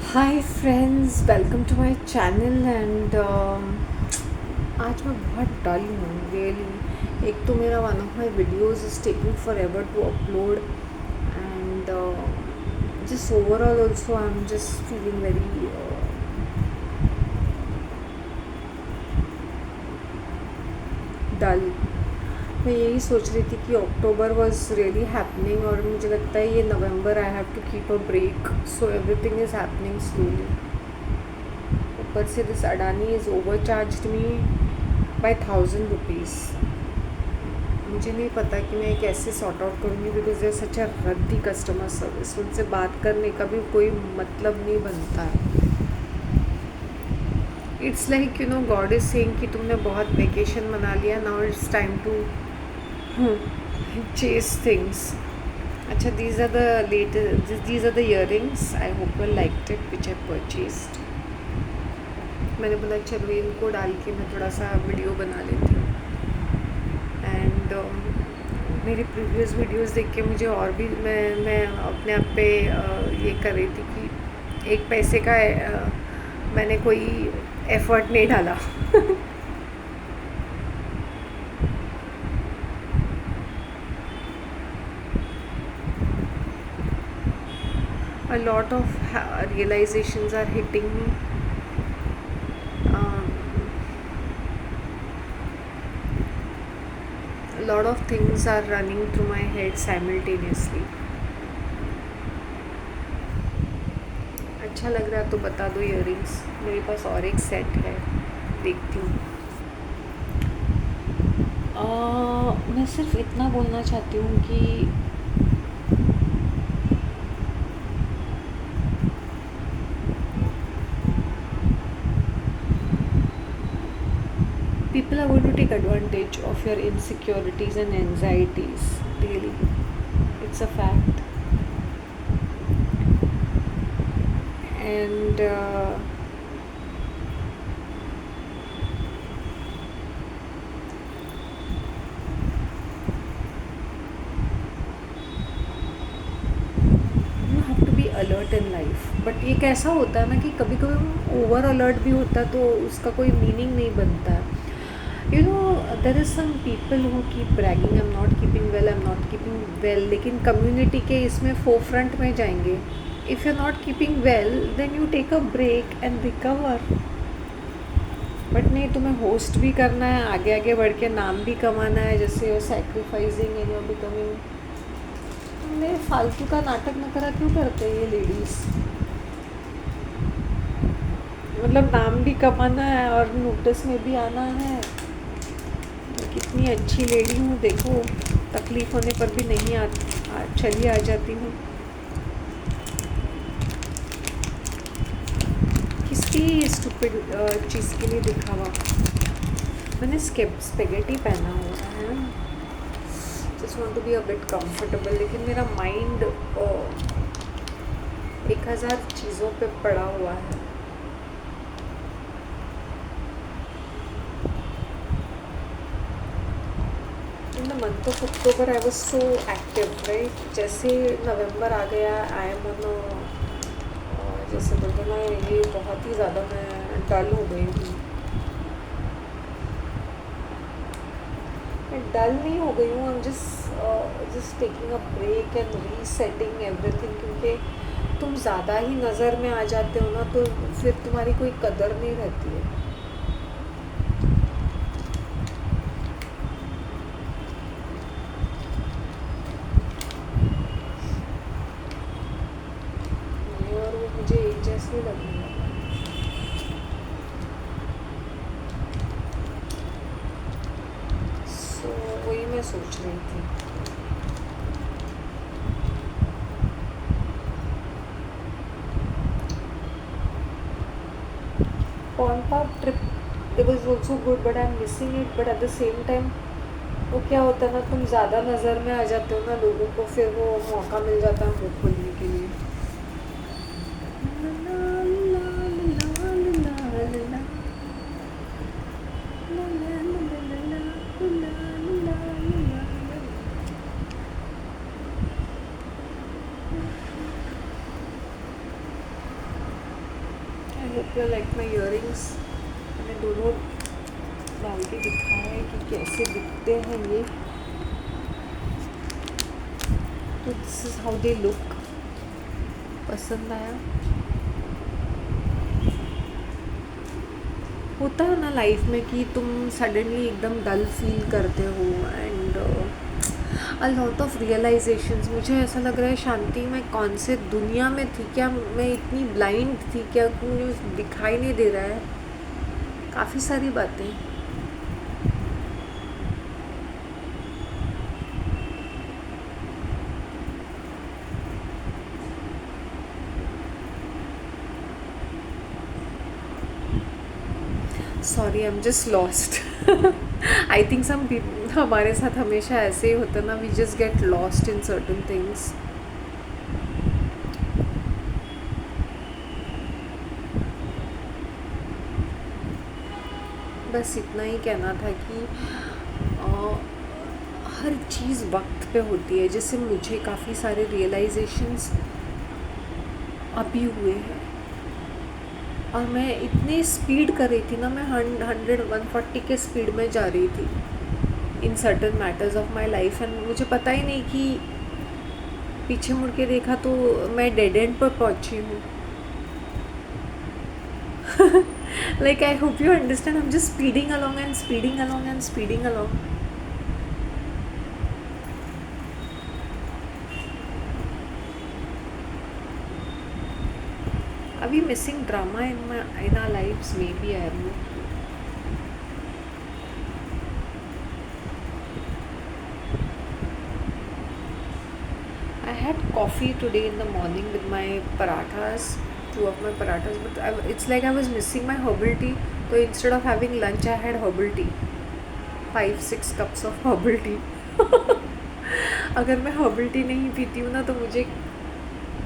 Hi friends, welcome to my channel and आज मैं बहुत डल हूँ रियली। एक तो मेरा one of my videos is taking forever to upload and just overall also I am just feeling very dull. मैं यही सोच रही थी कि अक्टूबर वॉज रियली हैपनिंग और मुझे लगता है ये November I have to keep a break, so everything is happening slowly. ऊपर से this Adani is overcharged me by 1000 rupees. मुझे नहीं पता कि मैं कैसे सॉर्ट आउट करूँगी because there such a raddi customer service. उनसे बात करने का भी कोई मतलब नहीं बनता है। It's like God is saying कि तुमने बहुत वेकेशन मना लिया, now it's time to chase things. अच्छा, these are the earrings. I hope you liked it which I purchased. मैंने बोला चलो इनको डाल के मैं थोड़ा सा वीडियो बना लेती हूँ एंड मेरी प्रीवियस वीडियोस देख के मुझे और भी मैं अपने आप पे ये कर रही थी कि एक पैसे का मैंने कोई एफर्ट नहीं डाला। A lot of realizations are hitting me. A lot of things are running through my head simultaneously. अच्छा लग रहा है तो बता दो इयररिंग्स। मेरे पास और एक सेट है, देखती हूँ। मैं सिर्फ इतना बोलना चाहती हूँ कि people are going to take advantage of your insecurities and anxieties. Really, it's a fact. And you have to be alert in life. But ये कैसा होता है ना कि कभी कभी ओवर अलर्ट भी होता है तो उसका कोई मीनिंग नहीं बनता है। There is some people who keep bragging, I am not keeping well, I am not keeping well, लेकिन कम्युनिटी के इसमें फोरफ्रंट में जाएंगे। If you are not keeping well then you take a break and recover. But नहीं, तुम्हें host भी करना है, आगे आगे बढ़ के नाम भी कमाना है, जैसे सैक्रिफाइसिंग एंड यूर बिकमिंग। मेरे फालतू का नाटक न करा क्यों करते हैं ये लेडीज़। मतलब नाम भी कमाना है और नोटिस में भी आना है। मैं कितनी अच्छी लेडी हूँ देखो, तकलीफ़ होने पर भी नहीं चली आ जाती हूँ। किसकी स्टूपिड चीज़ के लिए दिखावा। मैंने स्पेगेटी पहना हुआ है, just want to be a bit comfortable, लेकिन मेरा माइंड 1000 चीज़ों पे पड़ा हुआ है। In the month of October I was so active, right. जैसे नवंबर आ गया, आई एम ऑन जैसे बोलते ना, ये बहुत ही ज़्यादा मैं डल हो गई हूँ। मैं डल नहीं हो गई हूँ, I am just taking a break and resetting everything. क्योंकि तुम ज़्यादा ही नज़र में आ जाते हो ना तो फिर तुम्हारी कोई कदर नहीं रहती है। और वो मुझे एक जैसे लगने लगा। सो वही मैं सोच रही थी। पॉन्पा trip it was also good but I am missing it. But at the same time वो क्या होता है ना, तुम ज़्यादा नज़र में आ जाते हो ना लोगों को, फिर वो मौका मिल जाता है मुँह खोलने के लिए। Hope you like my earrings. मैंने दोनों डाल के दिखाया है कि कैसे दिखते हैं ये। तो this is how they look. पसंद आया? होता है ना लाइफ में कि तुम सडनली एकदम डल फील करते हो and a lot of realisations. मुझे ऐसा लग रहा है शांति मैं कौन से दुनिया में थी, क्या मैं इतनी ब्लाइंड थी, क्या मुझे दिखाई नहीं दे रहा है काफ़ी सारी बातें। Sorry I am just lost. I think some हमारे साथ हमेशा ऐसे ही होता ना, we just get lost in certain things. बस इतना ही कहना था कि अ, हर चीज़ वक्त पे होती है। जैसे मुझे काफ़ी सारे रियलाइजेशंस अभी हुए हैं और मैं इतनी स्पीड कर रही थी ना, मैं 140 के स्पीड में जा रही थी in certain matters of my life and मुझे पता ही नहीं कि पीछे मुड़ के देखा तो मैं डेड एंड पर पहुंची हूँ। Like I hope you understand, I am just speeding along and speeding along and speeding along. Are we missing drama in our lives? Maybe I am not. I had coffee today in the morning with my parathas, two of my parathas, but it's like I was missing my herbal tea. So instead of having lunch, I had herbal tea. 5-6 cups of herbal tea. अगर मैं herbal tea नहीं पीती हूँ ना तो मुझे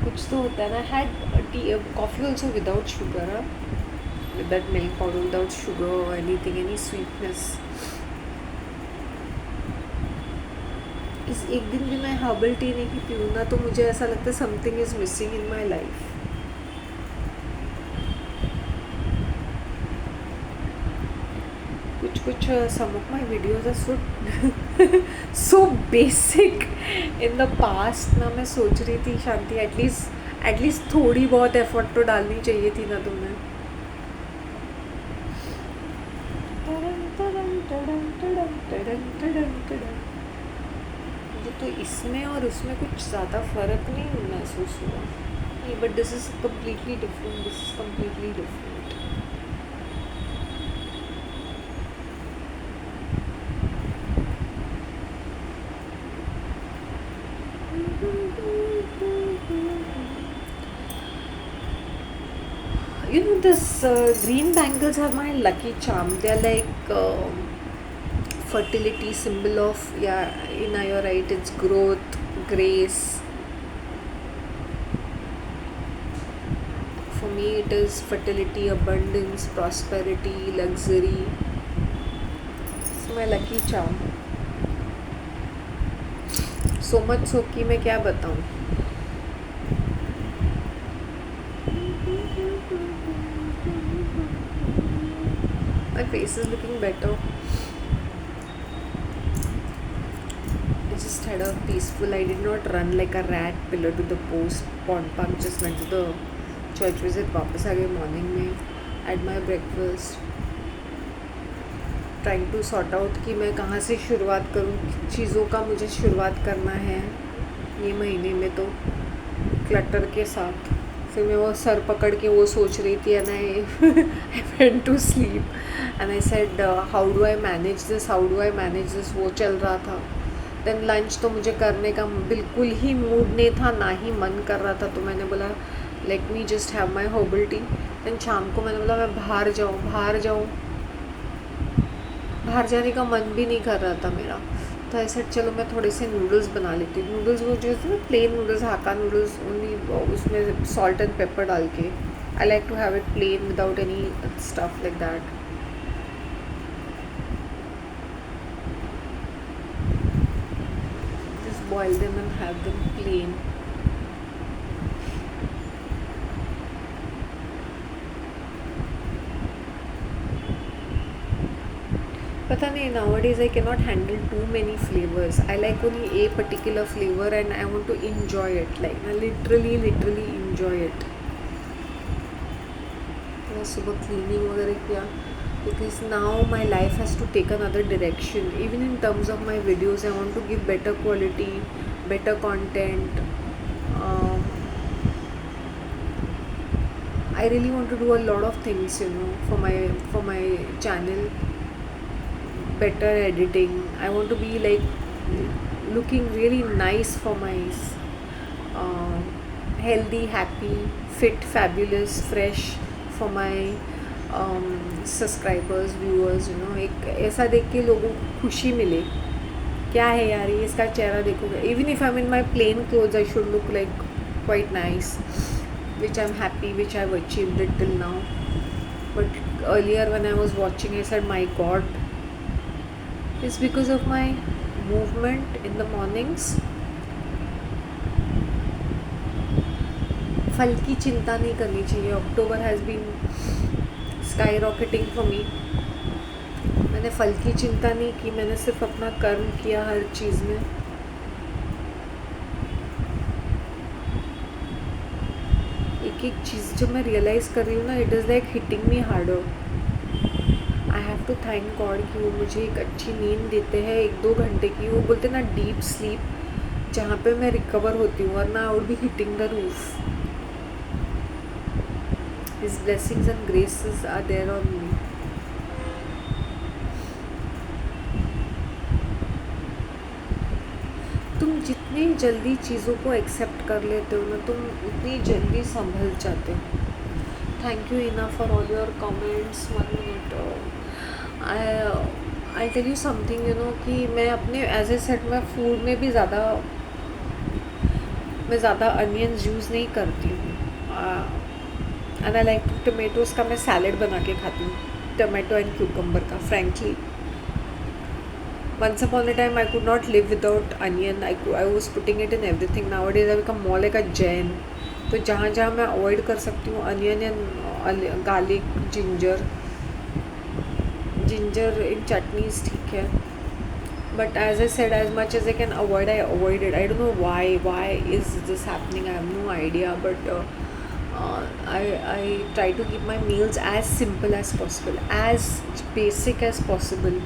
कुछ तो होता है ना। Had tea coffee also without sugar, without milk powder, without sugar और एनीथिंग, एनी स्वीटनेस। इस एक दिन भी मैं हर्बल टी नहीं पीऊँ ना तो मुझे ऐसा लगता है something is missing in my life. कुछ some of my videos are so basic in the past ना। मैं सोच रही थी शांति एटलीस्ट थोड़ी बहुत एफर्ट तो डालनी चाहिए थी ना तुम्हें। मुझे तो इसमें और उसमें कुछ ज़्यादा फ़र्क नहीं महसूस हुआ। नहीं, but this is completely different, this is completely different. You know, this green bangles are my lucky charm. They're like fertility symbol of, yeah, you're right, it's growth, grace. For me it is fertility, abundance, prosperity, luxury. It's my lucky charm. So much so कि मैं क्या बताऊँ। My face is looking better. I just had a peaceful, I did not run like a rat pillar to the post pond park, just went to the church visit, वापस आ गए morning में, had my breakfast, trying to sort out कि मैं कहाँ से शुरुआत करूँ। चीज़ों का मुझे शुरुआत करना है ये महीने में तो क्लटर के साथ। फिर मैं वो सर पकड़ के वो सोच रही थी and I went to sleep and I said how do I manage this, वो चल रहा था। देन लंच तो मुझे करने का बिल्कुल ही मूड नहीं था, ना ही मन कर रहा था, तो मैंने बोला let me just have my herbal tea. Then शाम को मैंने बोला मैं बाहर जाऊँ। बाहर जाने का मन भी नहीं कर रहा था मेरा, तो ऐसे चलो मैं थोड़े से नूडल्स बना लेती हूँ। नूडल्स वो जो है ना plain noodles, Hakka noodles, only उसमें सॉल्ट एंड पेपर डाल के। I like to have it plain without any stuff like that. Just boil them and have them plain. पता नहीं, nowadays I cannot handle too many flavors. I like only a particular flavor and I want to enjoy it. Like I literally enjoy it. मैं सुबह cleaning वगैरह किया because now my life has to take another direction. Even in terms of my videos, I want to give better quality, better content. Um, I really want to do a lot of things, for my channel. Better editing. I want to be like looking really nice for my uh, healthy, happy, fit, fabulous, fresh for my subscribers viewers, एक ऐसा देख के लोगों को खुशी मिले, क्या है यार ये, इसका चेहरा देखोगे. Even if I am in my plain clothes I should look like quite nice, which I'm happy, which I've achieved it till now. But earlier when I was watching, I said, my God, it's because of my movement in the mornings. फल की चिंता नहीं करनी चाहिए. October has been sky rocketing for me. मैंने फल की चिंता नहीं की, मैंने सिर्फ अपना कर्म किया हर चीज़ में. एक एक चीज़ जब मैं रियलाइज़ कर रही हूँ ना, it is like hitting me harder. I have to thank God कि वो मुझे एक अच्छी नींद देते हैं 1-2 घंटे की. वो बोलते ना डीप स्लीप, जहाँ पे मैं रिकवर होती हूँ, वरना I would be hitting the roof. His blessings and graces are there on me. तुम जितनी जल्दी चीज़ों को एक्सेप्ट कर लेते हो ना, तुम उतनी जल्दी संभल जाते हो. Thank you Ina for all your comments. 1 minute. I tell you something, कि मैं अपने एज ए सेट में फूड में भी मैं ज़्यादा अनियंस यूज़ नहीं करती हूँ. एंड आई लाइक टमेटोज़ का मैं सैलेड बना के खाती हूँ, टमाटो एंड क्यूकम्बर का. Frankly once upon a time I could not live without onion. I was putting it in everything. Nowadays I become more like a Jain. तो जहाँ जहाँ मैं अवॉइड कर सकती हूँ onion and garlic, ginger in chutneys, ठीक है. But as I said, as much as I can avoid, I avoided. I don't know why is this happening. I have no idea, but I try to keep my meals as simple as possible, as basic as possible.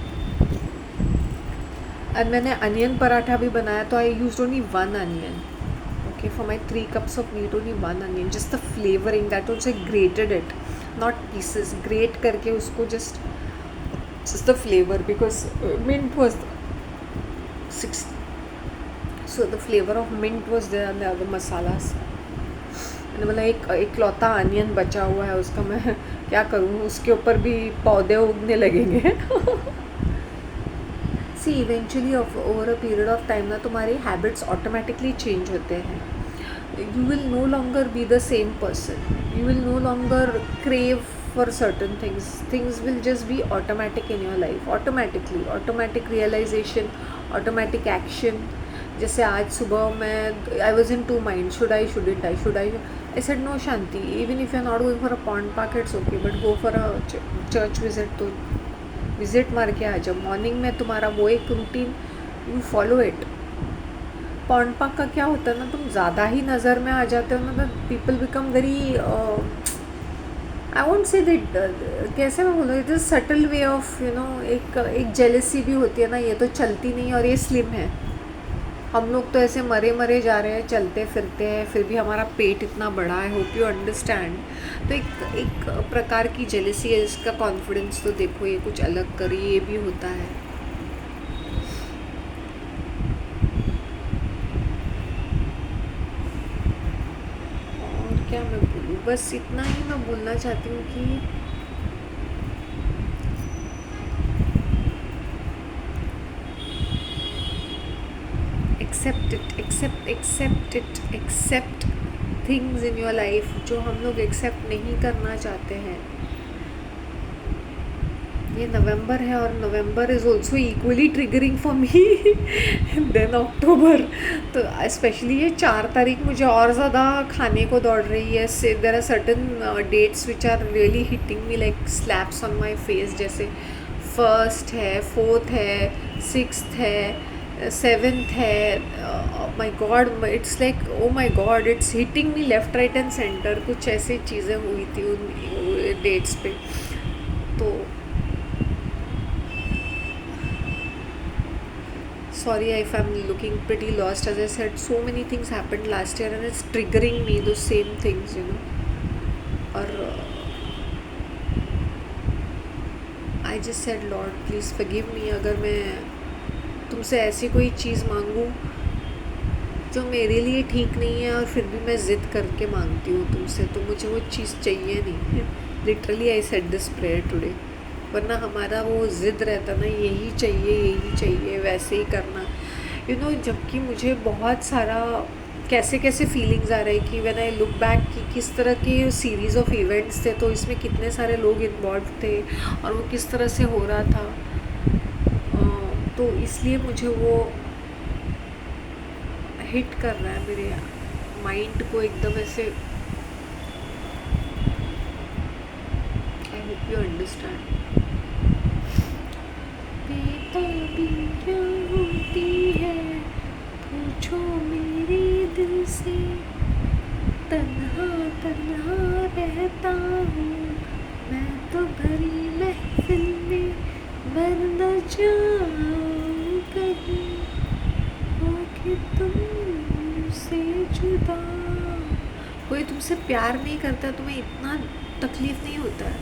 And मैंने onion paratha भी बनाया, तो आई use only 1 onion. Okay, for my 3 cups of meat, only 1 onion. Just the flavoring, that also I grated it, not pieces. Grate करके उसको just the flavor, because mint was 6. So the flavor of mint was there and the other masalas. मैंने बोला एक लौता onion बचा हुआ है, उसका मैं क्या करूँ, उसके ऊपर भी पौधे उगने लगेंगे. See eventually over a period of time ना तुम्हारे हैबिट्स ऑटोमेटिकली चेंज होते हैं. You will no longer be the same person. You will no longer crave for certain things will just be automatic in your life. Automatic realisation, automatic action. जैसे आज सुबह मैं I was in 2 minds, should I said no shanti, even if you are not going for a pond park it's okay, but go for a church visit. तो visit मार के आ जाओ. Morning में तुम्हारा वो एक routine, you follow it. Pond park का क्या होता है ना, तुम ज़्यादा ही नज़र में आ जाते हो ना, तो people become very, I won't say that, कैसे मैं बोलूँ, it is subtle way of एक जेलसी भी होती है ना, ये तो चलती नहीं और ये स्लिम है. हम लोग तो ऐसे मरे जा रहे हैं, चलते फिरते हैं, फिर भी हमारा पेट इतना बड़ा है. Hope you understand. तो एक प्रकार की जेलसी है, इसका कॉन्फिडेंस तो देखो, ये कुछ अलग कर, ये भी होता है. और क्या मैं बोलूँ, बस इतना ही मैं बोलना चाहती हूँ कि accept things in your life जो हम लोग एक्सेप्ट नहीं करना चाहते हैं. ये नवंबर है और November is also equally triggering for me then October. तो स्पेशली ये 4 तारीख मुझे और ज़्यादा खाने को दौड़ रही है. There are certain dates which are really hitting me like slaps on my face. जैसे फर्स्ट है, फोर्थ है, सिक्स्थ है, सेवेंथ है। My God, it's like oh my God, it's hitting me left right and centre. कुछ ऐसी चीज़ें हुई थी उन डेट्स पे। तो sorry if I'm looking pretty lost. As I said, so many things happened last year and it's triggering me those same things, you know. और I just said, Lord, please forgive me अगर मैं तुमसे ऐसी कोई चीज़ मांगूँ जो मेरे लिए ठीक नहीं है और फिर भी मैं ज़िद करके मांगती हूँ तुमसे, तो मुझे वो चीज़ चाहिए नहीं। Literally I said this prayer today. वरना हमारा वो ज़िद रहता ना, यही चाहिए, वैसे ही करना, यू नो। जबकि मुझे बहुत सारा कैसे कैसे फीलिंग्स आ रही कि व्हेन आई लुक बैक कि किस तरह के सीरीज़ ऑफ इवेंट्स थे, तो इसमें कितने सारे लोग इन्वॉल्व थे और वो किस तरह से हो रहा था। तो इसलिए मुझे वो हिट कर रहा है मेरे माइंड को एकदम ऐसे। I hope you understand. बेताबियाँ होती है, पूछो मेरे दिल से, तन्हा तन्हा रहता हूँ मैं तो भरी महफिल में, मर न जाऊँ कहीं होके तुमसे जुदा। कोई तुमसे प्यार नहीं करता, तुम्हें इतना तकलीफ़ नहीं होता है,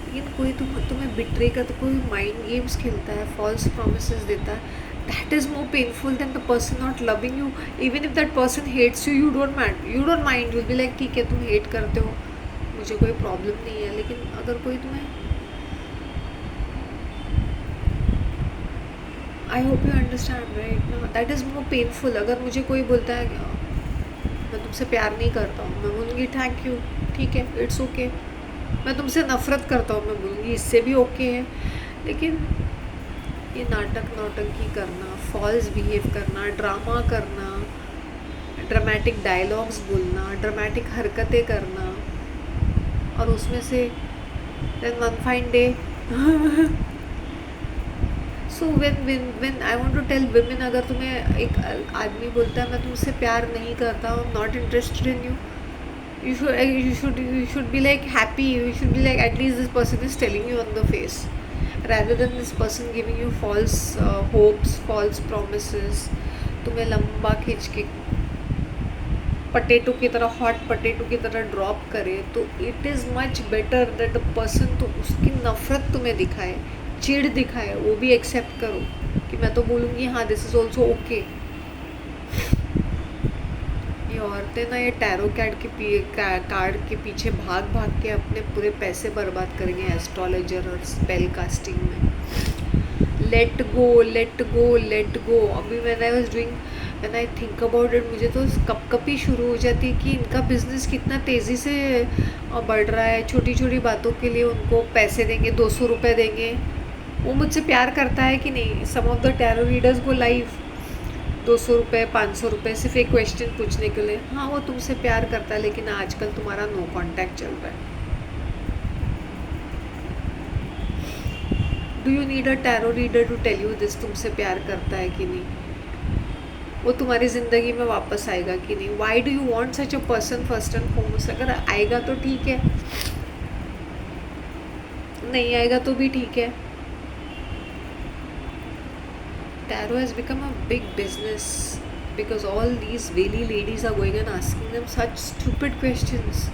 लेकिन कोई तुम्हें बिट्रे करता, कोई माइंड गेम्स खेलता है, फॉल्स प्रॉमिसेस देता है, that is more painful than the person not loving you. Even if that person hates you, you don't mind, you will be like ठीक है तुम हेट करते हो, मुझे कोई प्रॉब्लम नहीं है। लेकिन अगर कोई तुम्हें, आई होप यू अंडरस्टैंड राइट ना, दैट इज़ मोर पेनफुल। अगर मुझे कोई बोलता है मैं तुमसे प्यार नहीं करता हूँ, मैं बोलूँगी थैंक यू, ठीक है, इट्स ओके। मैं तुमसे नफ़रत करता हूँ, मैं बोलूँगी इससे भी ओके है। लेकिन ये नौटंकी करना, फॉल्स बिहेव करना, ड्रामा करना, ड्रामेटिक डायलॉग्स बोलना, ड्रामेटिक हरकतें करना, और उसमें से then one fine day so when I want to tell women, अगर तुम्हें एक आदमी बोलता है मैं तुमसे प्यार नहीं करता हूँ, not interested in you, you should be like happy, you should be like at least this person is telling you on the face, rather than this person giving you false hopes, false promises, तुम्हें लंबा खींच के potato की तरह, hot potato की तरह drop करे। तो it is much better that the person तो उसकी नफ़रत तुम्हें दिखाए, चिढ़ दिखाए, वो भी एक्सेप्ट करो कि मैं तो बोलूँगी हाँ दिस इज़ ऑल्सो ओके। ये औरतें ना ये टैरो कार्ड के पीछे भाग भाग के अपने पूरे पैसे बर्बाद करेंगे एस्ट्रोलॉजर और स्पेल कास्टिंग में। Let go. अभी when I think about it, मुझे तो कपकपी शुरू हो जाती है कि इनका बिजनेस कितना तेज़ी से बढ़ रहा है। छोटी छोटी बातों के लिए उनको पैसे देंगे, 200 रुपये देंगे। वो मुझसे प्यार करता है कि नहीं? Some of the tarot readers go live 200 रुपये, 500 रुपये सिर्फ एक क्वेश्चन पूछने के लिए। हाँ वो तुमसे प्यार करता है, लेकिन आजकल तुम्हारा नो कांटेक्ट चल रहा है। Do you need a tarot reader to tell you this? तुमसे प्यार करता है कि नहीं, वो तुम्हारी ज़िंदगी में वापस आएगा कि नहीं? Why do you want such a person first and foremost? अगर आएगा तो ठीक है, नहीं आएगा तो भी ठीक है। Tarot has become a big business because all these Veli ladies are going and asking them such stupid questions.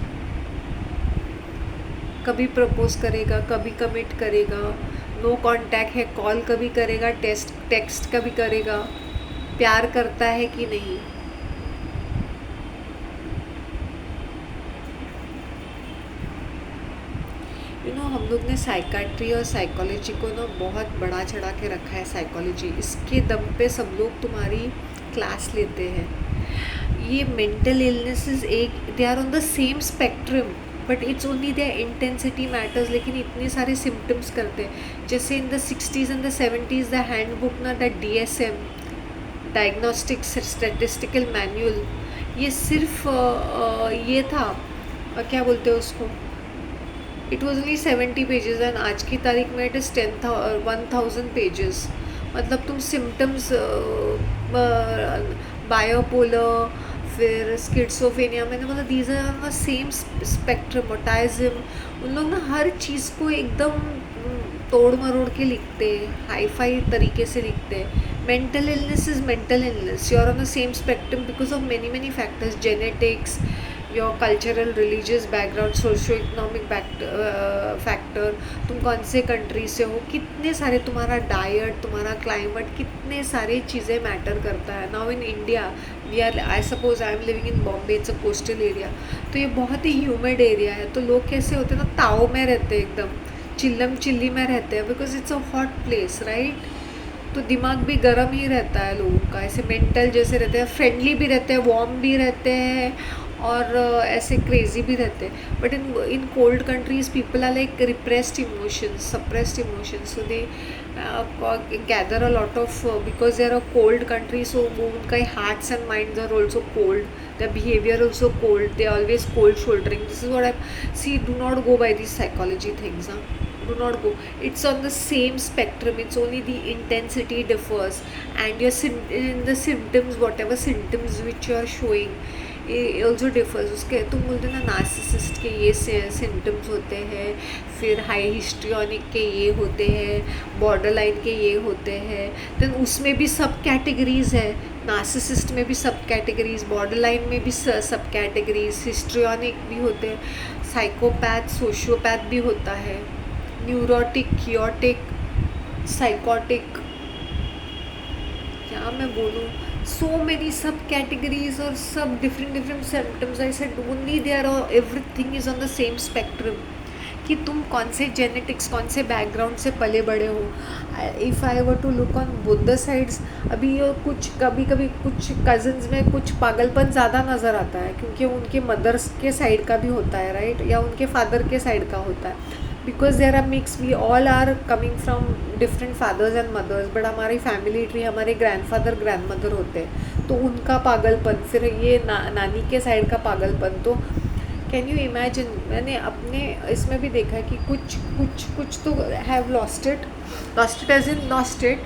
कभी प्रपोज करेगा, कभी कमिट करेगा, नो कांटेक्ट है, कॉल कभी करेगा, टेक्स्ट कभी करेगा, प्यार करता है कि नहीं? हम लोग ने साइकाट्री और साइकोलॉजी को ना बहुत बड़ा चढ़ा के रखा है। साइकोलॉजी, इसके दम पे सब लोग तुम्हारी क्लास लेते हैं। ये मेंटल इलनेसेस एक they are on the same spectrum, but it's only their intensity matters. लेकिन इतने सारे सिम्टम्स करते हैं। जैसे in the 60s and the 70s the handbook ना, the DSM, diagnostic statistical manual, ये सिर्फ ये था, क्या बोलते हैं उसको, it was only 70 pages and आज की तारीख में इट इज़ 1000 पेजेस। मतलब तुम सिम्टम्स, बायोपोलर, फिर स्किट्सोफेनिया, मैंने बोला these are on the same spectrum, autism. उन लोग ना हर चीज़ को एकदम तोड़ मरोड़ के लिखते हैं, हाई फाई तरीके से लिखते हैं। Mental illness is mental illness, you are on the same spectrum because of many many factors, genetics, your cultural religious background, socio economic factor, तुम कौन से कंट्री से हो, कितने सारे, तुम्हारा डाइट, तुम्हारा क्लाइमेट, कितने सारे चीज़ें मैटर करता है। Now in India we are, I suppose I am living in Bombay, it's a coastal area, तो ये बहुत ही ह्यूमिड एरिया है। तो लोग कैसे होते हैं ना, ताव में रहते हैं, एकदम चिल्लम चिल्ली में रहते हैं, because it's a hot place, right. तो दिमाग भी गर्म ही रहता है लोगों का, ऐसे मेंटल जैसे रहते हैं, फ्रेंडली भी रहते हैं, वार्म भी रहते हैं, और ऐसे क्रेजी भी रहते हैं। But in cold countries people are like repressed emotions, suppressed emotions, so they gather a lot of, because they are a cold country, so वो उनका hearts and minds are also cold, their behavior also cold, they always cold shouldering. This is what I see. Do not go by these psychology things, huh? Do not go. It's on the same spectrum, it's only the intensity differs, and your in the symptoms, whatever symptoms which you are showing, it also differs. उसके तुम बोलते ना narcissist के ये symptoms होते हैं, फिर high histrionic के ये होते हैं, बॉर्डर लाइन के ये होते हैं, देन उसमें भी सब कैटेगरीज है। नार्सिसिस्ट में भी सब कैटेगरीज, बॉर्डर लाइन में भी सब कैटेगरीज, हिस्ट्रियोनिक भी होते हैं, साइकोपैथ, सोशियोपैथ भी होता है, न्यूरोटिक, कियोटिक, साइकोटिक, क्या मैं बोलूँ, सो मेनी सब कैटेगरीज और सब different symptoms. I said only they are, everything is on the same spectrum, कि तुम कौन से जेनेटिक्स, कौन से बैकग्राउंड से पले बड़े हो। If I were to look on both the sides, अभी कुछ कभी कभी कुछ कज़न्स में कुछ पागलपन ज़्यादा नज़र आता है, क्योंकि उनके मदर्स के साइड का भी होता है, राइट, या उनके फादर के साइड का होता है, because there are mix, we all are coming from different fathers and mothers, but हमारी फैमिली ट्री, हमारे ग्रैंडफादर ग्रैंडमदर होते हैं, तो उनका पागलपन, फिर ये नानी के साइड का पागलपन। तो कैन यू इमेजिन, मैंने अपने इसमें भी देखा है कि कुछ तो have lost it as in lost it,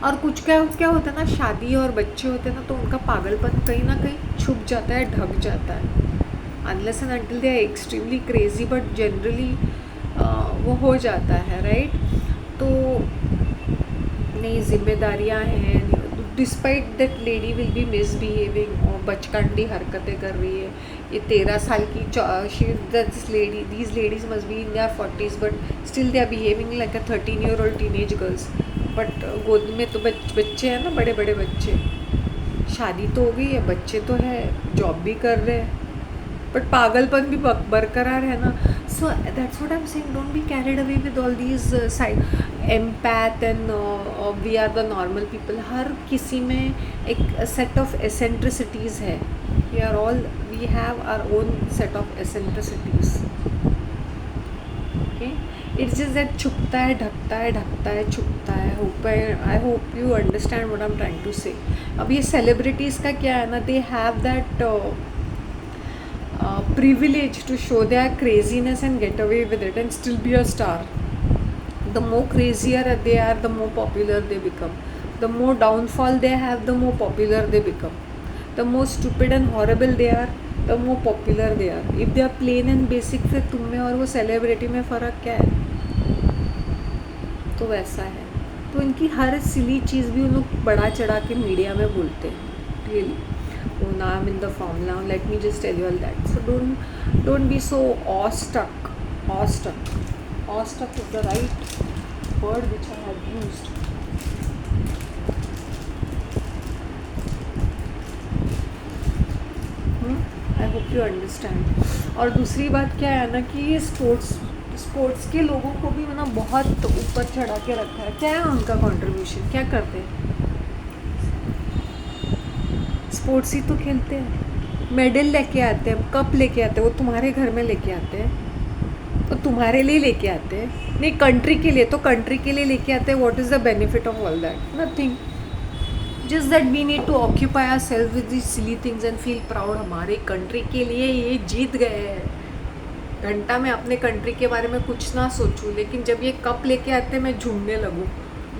और कुछ क्या होता है ना, शादी और बच्चे होते हैं ना, तो उनका पागलपन कहीं ना कहीं छुप जाता है, ढक जाता है, unless and until they are extremely crazy, but generally वो हो जाता है, राइट। तो नई जिम्मेदारियां हैं, despite that lady will be misbehaving और बचकानी हरकतें कर रही है। ये 13 साल की these ladies must be in their 40s, but still they are behaving like a 13-year-old teenage girls. But गोद में तो बच्चे हैं ना, बड़े बड़े बच्चे, शादी तो हो गई है, बच्चे तो है, जॉब भी कर रहे हैं, बट पागलपन भी बरकरार है ना। So that's what I am saying, don't be carried away with all these side empath and we are the normal people. हर किसी में एक सेट ऑफ एसेंट्रिसिटीज़ है, we have our own set of eccentricities, okay. It's just that छुपता है, ढकता है, छुपता है। I hope you understand what I am trying to say. अब ये सेलिब्रिटीज़ का क्या है ना, they have that privilege to show their craziness and get away with it and still be a star. The more crazier they are, the more popular they become. The more downfall they have, the more popular they become. The more stupid and horrible they are, the more popular they are. If they are plain and basic, फिर तुम में और वो celebrity में फ़र्क क्या है? तो वैसा है। तो इनकी हर सिली चीज़ भी उन लोग बड़ा चढ़ा के मीडिया में बोलते हैं, really. Oh, now I'm in the form. Now let me just tell you all that. So don't be so awestruck. Awestruck is the right word which I have used. I hope you understand. और दूसरी बात क्या है ना, कि ये sports के लोगों को भी ना बहुत ऊपर चढ़ा के रखा है। क्या है उनका कंट्रीब्यूशन, क्या करते हैं? स्पोर्ट्स ही तो खेलते हैं, मेडल लेके आते हैं, कप लेके आते हैं, वो तुम्हारे घर में लेके आते हैं, तो तुम्हारे लिए लेके आते हैं, नहीं कंट्री के लिए, तो कंट्री के लिए लेके आते हैं। What is the benefit of all that? Nothing, just that we need to occupy our self with this silly things and feel proud, हमारे कंट्री के लिए ये जीत गए हैं, घंटा मैं अपने कंट्री के बारे में कुछ ना सोचूं, लेकिन जब ये कप लेके आते मैं झूमने लगूं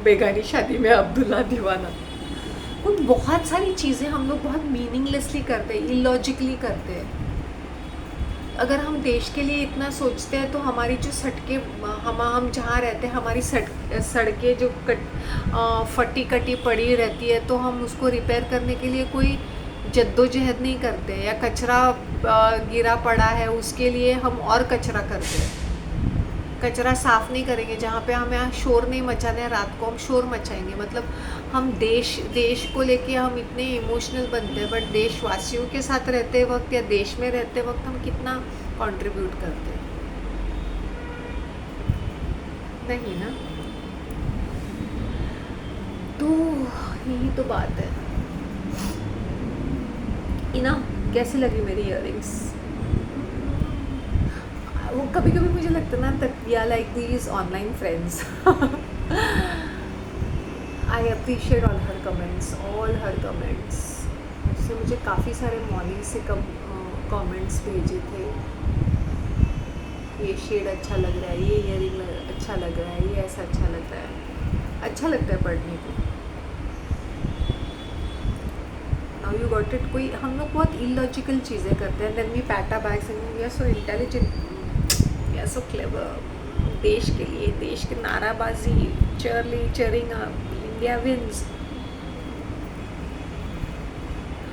बेगानी शादी में अब्दुल्ला दीवाना। कुछ बहुत सारी चीज़ें हम लोग बहुत मीनिंगलेसली करते हैं, इलॉजिकली करते हैं। अगर हम देश के लिए इतना सोचते हैं तो हमारी जो सड़कें, हम जहाँ रहते हैं हमारी सड़कें जो फटी कटी पड़ी रहती है, तो हम उसको रिपेयर करने के लिए कोई जद्दोजहद नहीं करते। या कचरा गिरा पड़ा है उसके लिए हम और कचरा करते हैं, कचरा साफ़ नहीं करेंगे। जहाँ पे हमें यहाँ शोर नहीं मचाना है, रात को हम शोर मचाएंगे। मतलब हम देश को लेके हम इतने इमोशनल बनते हैं, बट देशवासियों के साथ रहते वक्त या देश में रहते वक्त हम कितना कंट्रीब्यूट करते हैं? नहीं ना। तो यही तो बात है। इना कैसी लगी मेरी इयररिंग्स? वो कभी कभी मुझे लगता है ना, that we are like these online friends. I appreciate all her comments. उससे मुझे काफ़ी सारे मॉर्निंग से कमेंट्स भेजे थे। ये शेड अच्छा लग रहा है, ये इयरिंग अच्छा लग रहा है, ये ऐसा अच्छा लग रहा है। अच्छा लगता है पढ़ने को। Now you got it. कोई हम लोग बहुत इलॉजिकल चीज़ें करते हैं, then we pat our backs and we are so intelligent, we are so clever. देश के लिए, देश की नाराबाजी, cheering India wins.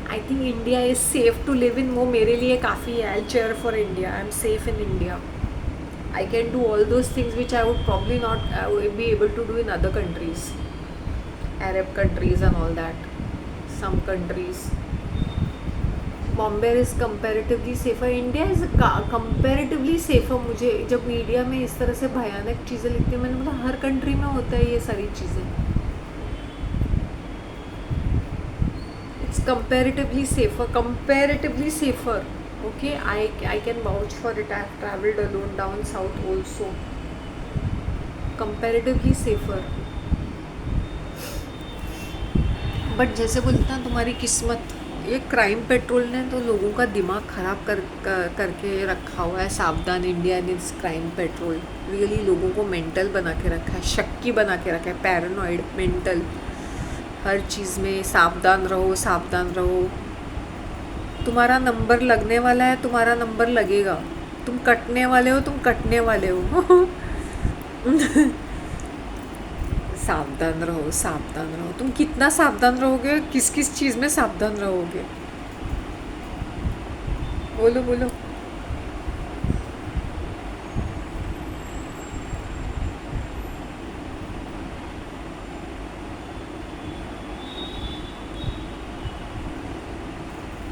I think India is safe to live in, वो मेरे लिए काफ़ी है। I cheer for India, I am safe in India. I can do all those things which I would probably not be able to do in other countries, Arab countries and all that. Some countries. Bombay is comparatively safer. India is comparatively safer. मुझे जब media में इस तरह से भयानक चीज़ें लिखती हैं, मैंने बोला हर कंट्री में होता है ये सारी चीज़ें। It's comparatively safer. Okay, I can vouch for it. I've traveled alone down south also. Comparatively safer. But जैसे बोलते हैं तुम्हारी किस्मत, ये क्राइम पेट्रोल ने तो लोगों का दिमाग ख़राब करके रखा हुआ है। सावधान इंडिया ने इस क्राइम पेट्रोल रियली लोगों को मेंटल बना के रखा है, शक्की बना के रखा है, पैरानॉइड, मेंटल, हर चीज़ में सावधान रहो। तुम्हारा नंबर लगने वाला है, तुम्हारा नंबर लगेगा। तुम कटने वाले हो, सावधान रहो। तुम कितना सावधान रहोगे, किस चीज़ में सावधान रहोगे? बोलो।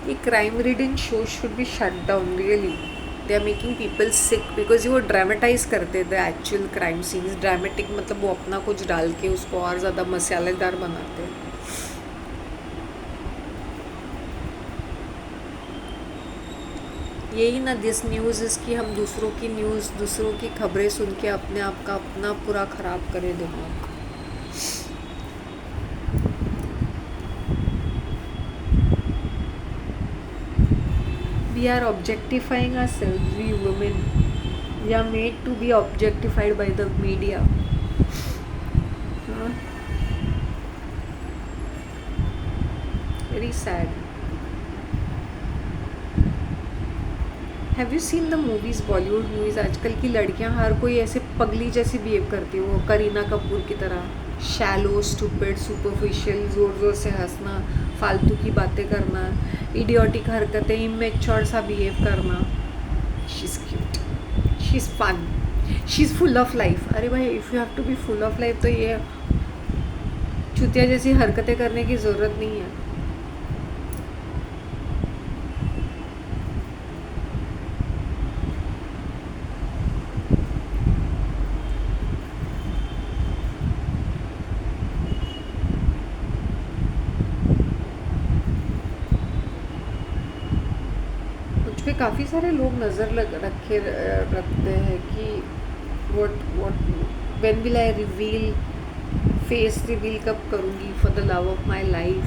ये crime ridden shows should be shut down, really. They are making people sick because वो ड्रामेटाइज करते थे एक्चुअल क्राइम सीन्स। ड्रामेटिक मतलब वो अपना कुछ डाल के उसको और ज़्यादा मसालेदार बनाते हैं। यही ना दिस न्यूज़ इसकी, हम दूसरों की न्यूज़, दूसरों की खबरें सुन के अपने आप का अपना पूरा ख़राब करे दिमाग। We are objectifying ourselves, we women. We are made to be objectified by the media. Very sad. Have you seen the movies, Bollywood movies? आजकल की लड़कियां हर कोई ऐसे पगली जैसी बिहेव करती है, वो करीना कपूर की तरह। शैलो, स्टूपिड, सुपरफिशियल, ज़ोर से हंसना, फालतू की बातें करना, इडियोटिक हरकतें, इमेच्योर सा बिहेव करना। She is cute, she is fun, she is full of life. अरे भाई, if you have to be full of life तो ये चुतिया जैसी हरकतें करने की ज़रूरत नहीं है। पे काफ़ी सारे लोग नज़र रखते हैं कि what when will I reveal, face reveal कब करूँगी for the love of my life.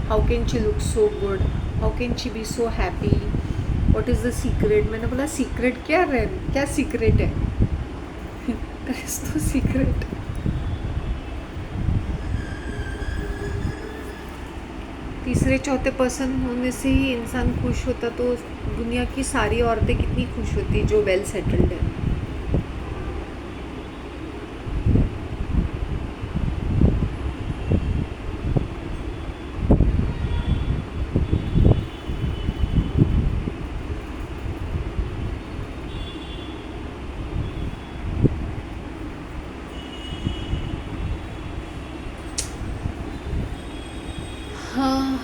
How can she look so good, how can she be so happy, what is the secret? मैंने बोला सीक्रेट क्या क्या सीक्रेट है? There is no secret. तीसरे चौथे person होने से ही इंसान खुश होता, तो दुनिया की सारी औरतें कितनी खुश होती जो वेल सेटल्ड है। हाँ,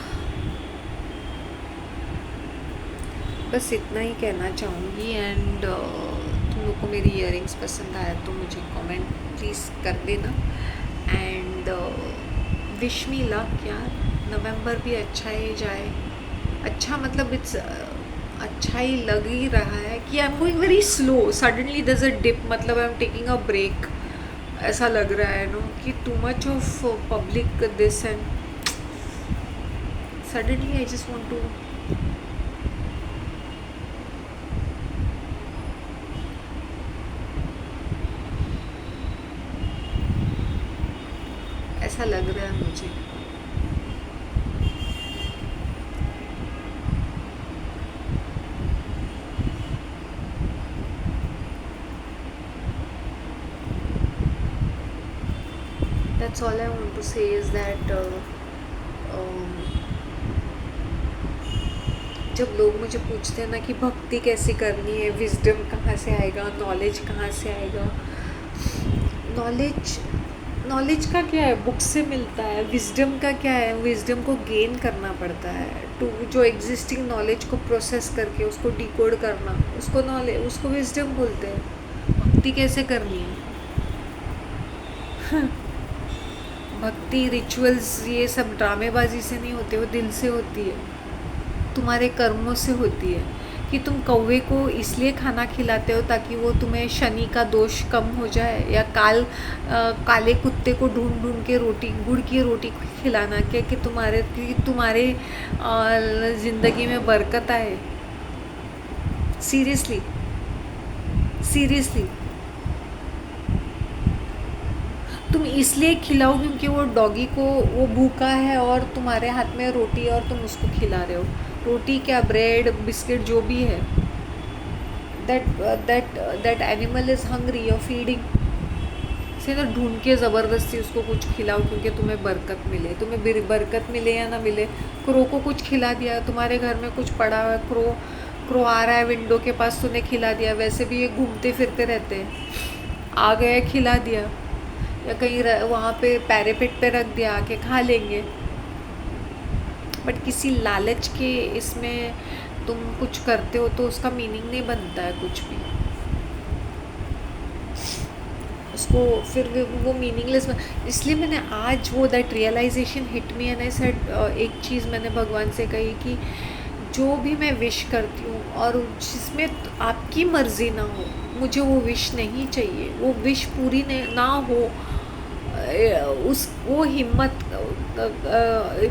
बस इतना ही कहना चाहूँगी। एंड तुम लोग को मेरी इयरिंग्स पसंद आया तो मुझे कमेंट प्लीज़ कर देना। एंड विश मी लक यार, नवंबर भी अच्छा ही जाए। अच्छा मतलब इट्स अच्छा ही लग ही रहा है कि I am going very slow, suddenly there is a dip, मतलब I am taking a break, ऐसा लग रहा है नो कि too much of public this and suddenly I just want to ऐसा लग रहा है मुझे। That's all I want to say is that जब लोग मुझे पूछते हैं ना कि भक्ति कैसे करनी है, विजडम कहाँ से आएगा, नॉलेज कहाँ से आएगा, नॉलेज नॉलेज का क्या है, बुक से मिलता है। विजडम का क्या है, विजडम को गेन करना पड़ता है, टू जो एग्जिस्टिंग नॉलेज को प्रोसेस करके उसको डिकोड करना, उसको नॉलेज, उसको विजडम बोलते हैं। भक्ति कैसे करनी है? भक्ति रिचुअल्स ये सब ड्रामेबाजी से नहीं होते, वो दिल से होती है, तुम्हारे कर्मों से होती है। कि तुम कौवे को इसलिए खाना खिलाते हो ताकि वो तुम्हें शनि का दोष कम हो जाए, या काले कुत्ते को ढूंढ ढूंढ के रोटी, गुड़ की रोटी खिलाना क्या कि तुम्हारे ज़िंदगी में बरकत आए? सीरियसली सीरियसली तुम इसलिए खिलाओ क्योंकि वो डॉगी को, वो भूखा है और तुम्हारे हाथ में रोटी है और तुम उसको खिला रहे हो। रोटी क्या, ब्रेड बिस्किट जो भी है, that animal is hungry, your feeding से ना, ढूंढ के ज़बरदस्ती उसको कुछ खिलाओ क्योंकि तुम्हें बरकत मिले। तुम्हें बरकत मिले या ना मिले, क्रो को कुछ खिला दिया, तुम्हारे घर में कुछ पड़ा हुआ है, क्रो आ रहा है विंडो के पास, तूने खिला दिया। वैसे भी ये घूमते फिरते रहते हैं, आ गए खिला दिया, या कहीं वहाँ पे पैरापेट पे रख दिया, आके खा लेंगे। बट किसी लालच के इसमें तुम कुछ करते हो तो उसका मीनिंग नहीं बनता है कुछ भी, उसको फिर वो मीनिंगलेस। इसलिए मैंने आज वो that realisation hit me and I said, एक चीज़ मैंने भगवान से कही कि जो भी मैं विश करती हूँ और जिसमें आपकी मर्ज़ी ना हो, मुझे वो विश नहीं चाहिए। वो विश पूरी ना हो, वो हिम्मत,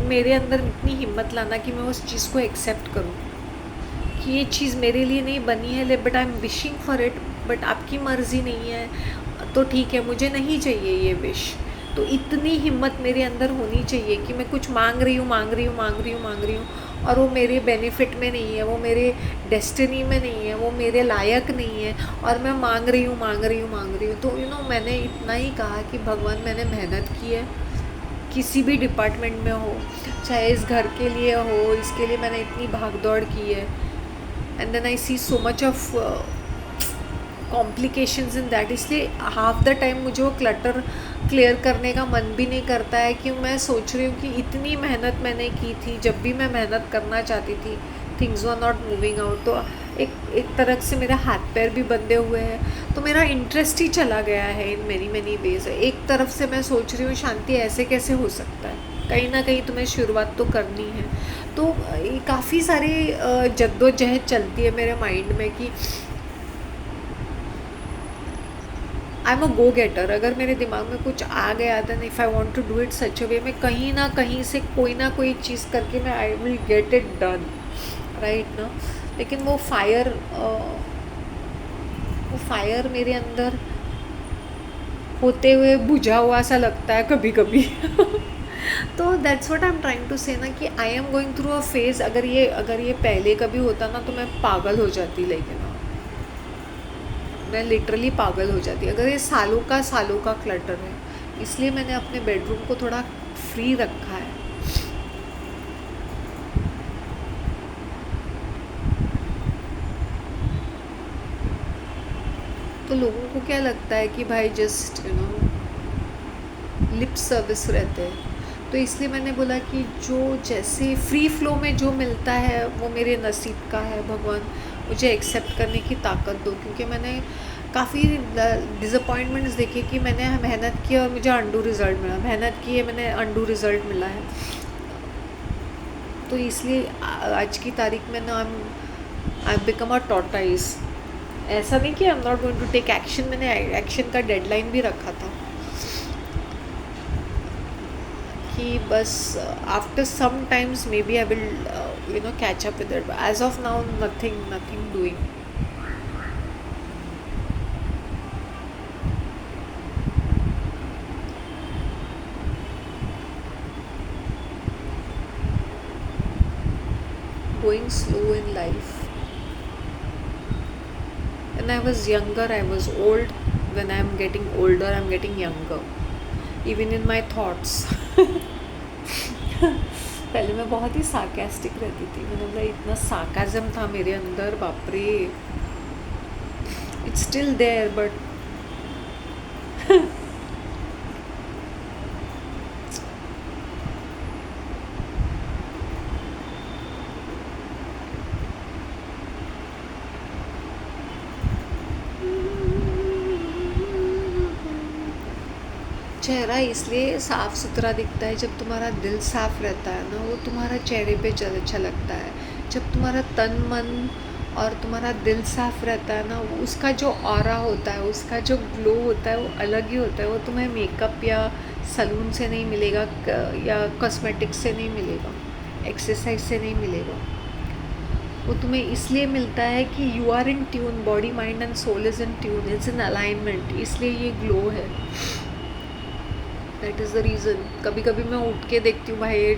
मेरे अंदर इतनी हिम्मत लाना कि मैं उस चीज़ को एक्सेप्ट करूँ कि ये चीज़ मेरे लिए नहीं बनी है, but I am wishing for it, but आपकी मर्ज़ी नहीं है तो ठीक है, मुझे नहीं चाहिए ये विश। तो इतनी हिम्मत मेरे अंदर होनी चाहिए कि मैं कुछ मांग रही हूँ और वो मेरे बेनिफिट में नहीं है, वो मेरे डेस्टिनी में नहीं है, वो मेरे लायक नहीं है, और मैं मांग रही हूँ। तो मैंने इतना ही कहा कि भगवान, मैंने मेहनत की है, किसी भी डिपार्टमेंट में हो, चाहे इस घर के लिए हो, इसके लिए मैंने इतनी भाग दौड़ की है, and then I see so much of complications in that. इसलिए हाफ द टाइम मुझे वो क्लटर क्लियर करने का मन भी नहीं करता है कि मैं सोच रही हूँ कि इतनी मेहनत मैंने की थी, जब भी मैं मेहनत करना चाहती थी things were not moving out, तो एक तरह से मेरे हाथ पैर भी बंधे हुए हैं, तो मेरा इंटरेस्ट ही चला गया है इन मैनी वेज। एक तरफ से मैं सोच रही हूँ शांति ऐसे कैसे हो सकता है, कहीं ना कहीं तुम्हें शुरुआत तो करनी है। तो काफ़ी सारी जद्दोजहद चलती है मेरे माइंड में कि आई एम अ गो गेटर। अगर मेरे दिमाग में कुछ आ गया then if I want to do it such a way, मैं कहीं ना कहीं से कोई ना कोई चीज़ करके मैं I will get it done, right ना। लेकिन वो फायर मेरे अंदर होते हुए बुझा हुआ सा लगता है कभी कभी। तो that's what I am trying to say ना, कि I am going through a phase. अगर ये पहले कभी होता ना तो मैं पागल हो जाती, लेकिन मैं लिटरली पागल हो जाती। अगर ये सालों का क्लटर है, इसलिए मैंने अपने बेडरूम को थोड़ा फ्री रखा है। तो लोगों को क्या लगता है कि भाई जस्ट लिप सर्विस रहते हैं। तो इसलिए मैंने बोला कि जो जैसे फ्री फ्लो में जो मिलता है वो मेरे नसीब का है। भगवान मुझे एक्सेप्ट करने की ताकत दो, क्योंकि मैंने काफ़ी डिसअपॉइंटमेंट्स देखे कि मैंने मेहनत की और मुझे अंडू रिज़ल्ट मिला, मेहनत की है मैंने अंडू रिज़ल्ट मिला है। तो इसलिए आज की तारीख में ना आई बिकम अ टॉर्टाइज। ऐसा नहीं कि I am not going to take action, मैंने एक्शन का डेडलाइन भी रखा था कि बस after some times maybe I will catch up with it. As of now nothing doing. Going slow in life. When I was younger, I was old. When I am getting older, I am getting younger. Even in my thoughts. पहले मैं बहुत ही sarcastic रहती थी। मैंने बोला इतना sarcasm था मेरे अंदर, बाप रे। इट्स स्टिल देयर बट चेहरा इसलिए साफ़ सुथरा दिखता है जब तुम्हारा दिल साफ़ रहता है ना, वो तुम्हारा चेहरे पे अच्छा लगता है। जब तुम्हारा तन मन और तुम्हारा दिल साफ़ रहता है ना, उसका जो ऑरा होता है, उसका जो ग्लो होता है वो अलग ही होता है। वो तुम्हें मेकअप या सलून से नहीं मिलेगा, या कॉस्मेटिक्स से नहीं मिलेगा, एक्सरसाइज से नहीं मिलेगा। वो तुम्हें इसलिए मिलता है कि you are in tune, body mind and soul is in tune, it's in alignment, इसलिए ये ग्लो है। That is the reason. कभी कभी मैं उठ के देखती हूँ भाई,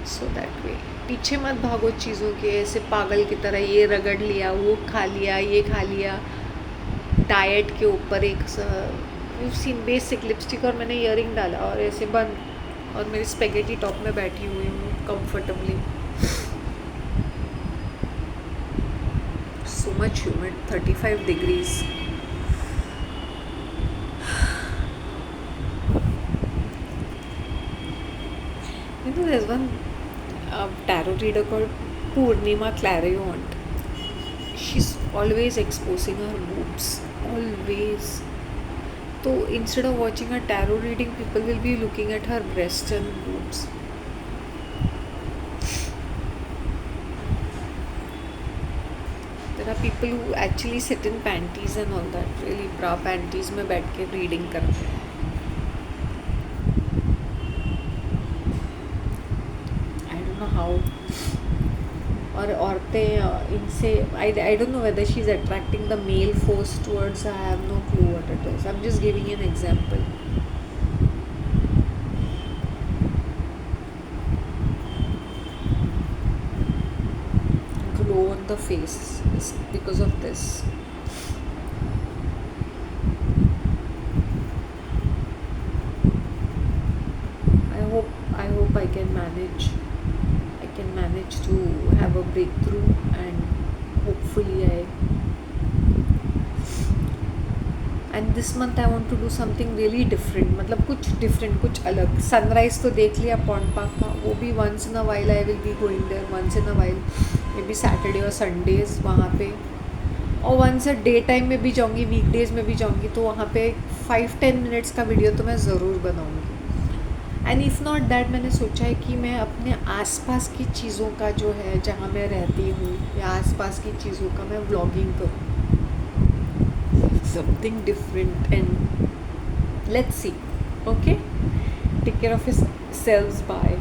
सो दैट वे। पीछे मत भागो चीज़ों के ऐसे पागल की तरह, ये रगड़ लिया, वो खा लिया, ये खा लिया। डाइट के ऊपर एक यू सीन बेसिक लिपस्टिक और मैंने ईयरिंग डाला और ऐसे बंद, और मेरी स्पेगेटी टॉप में बैठी हुई हूँ comfortably. So much humid, 35 degrees. There's one tarot reader called Purnima Clairvoyant. She's always exposing her boobs, always. So instead of watching a tarot reading, people will be looking at her breasts and boobs. There are people who actually sit in panties and all that, really bra panties में बैठ के reading करते हैं। How. और औरतें इनसे I don't know whether she is attracting the male force towards, I have no clue what it is, I am just giving an example. Glow on the face because of this. I hope I can manage to have a breakthrough, and hopefully and this month I want to do something really different, मतलब कुछ different, कुछ अलग। Sunrise तो देख लिया pond park का, वो भी once in a while I will be going there, once in a while, maybe Saturday और Sundays वहाँ पे, और once a डे टाइम में भी जाऊँगी, वीकडेज़ में भी जाऊँगी, तो वहाँ पे 5-10 मिनट्स का वीडियो तो मैं ज़रूर बनाऊँगी। एंड इफ़ नॉट दैट, मैंने सोचा है कि मैं अपने आसपास की चीज़ों का जो है, जहाँ मैं रहती हूँ या आसपास की चीज़ों का मैं व्लॉगिंग करूँ, something different, and let's see. Okay, take care of yourselves, bye.